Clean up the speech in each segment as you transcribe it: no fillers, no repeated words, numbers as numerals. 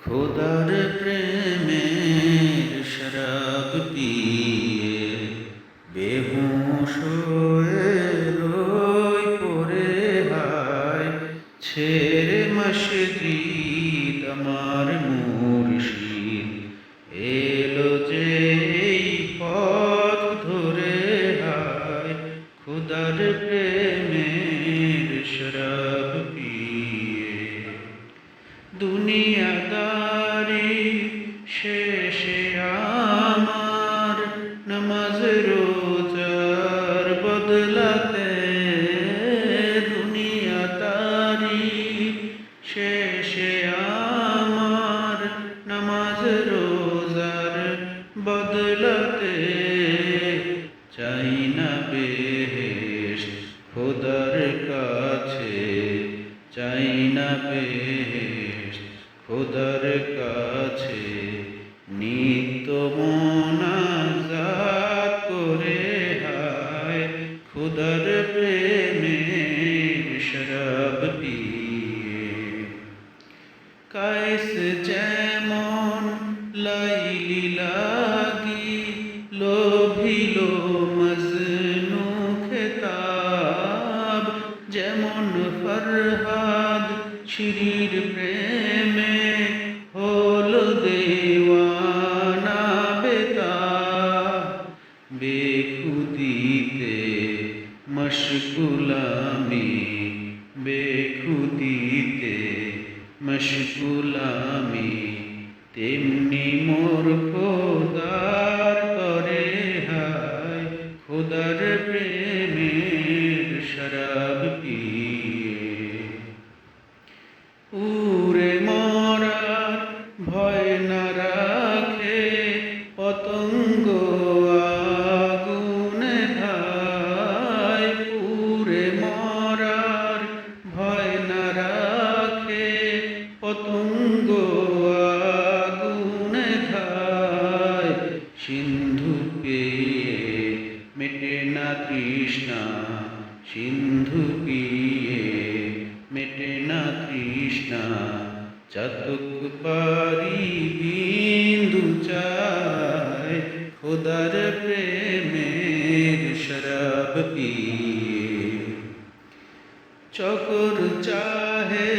খোদার প্রেমের শরাব পিয়ে বেহুশ হয়ে রই পড়ে হায় ছেড়ে মসজিদ আমার মুর্শিদ এলো যে এই পথ ধরে হায় খোদার প্রেমের শরাব পিয়ে দুনিয়াদারি শেষে আমার নামাজ রোজার বদলাতে দুনিয়াদারি শেষে আমার নামাজ রোজার বদলাতে চাই না বেহেশত খোদার কাছে চাই না বেহেশত খোদার কাছে নিত্য মোনাজাত করে হায় খোদার প্রেমের শরাব পিয়ে কায়েস যেমন লাইলি লাগি লোভিল মজনু খেতাব যেমন ফরহাদ শিরির প্রেমে হলো দেওয়ানা বেতাব বেখুদিতে মশগুল আমি বেখুদিতে মশগুল আমি তেমনি মোর খোদার করে হায় খোদার প্রেমের শরাব পিয়ে উড়ে মরার ভয় না রাখে পতঙ্গ আগুনে ধায় উড়ে মরার ভয় না রাখে পতঙ্গ আগুনে ধায় সিন্ধু পেয়ে মেটে না তৃষ্ণা সিন্ধু পিয়ে মেটে না তৃষ্ণা চাতক পারি বিন্দু চায় খোদার প্রেমের শরাব পিয়ে চকর চাহে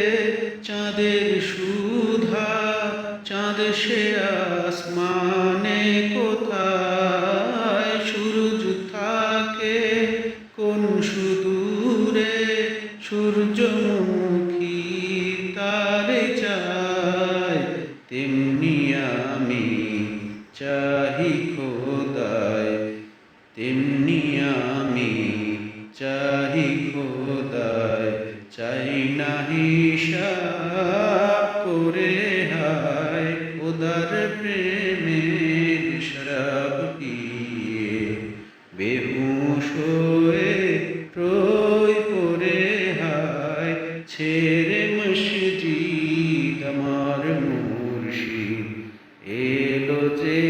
চাঁদের সুধা চাঁদ সে আসমানে কোথায় সূরজ থাকে কোন সুদূরে সূর্যমুখী তারে চায় তেমনি আমি চাহি খোদায় তেমনি আমি চাহি খোদায় চাই না হিসাব করে হায় খোদার প্রেমের শরাব পিয়ে বেহুশ হয়ে রই পড়ে হায় ছেড়ে মসজিদ আমার মুর্শিদ এলো যে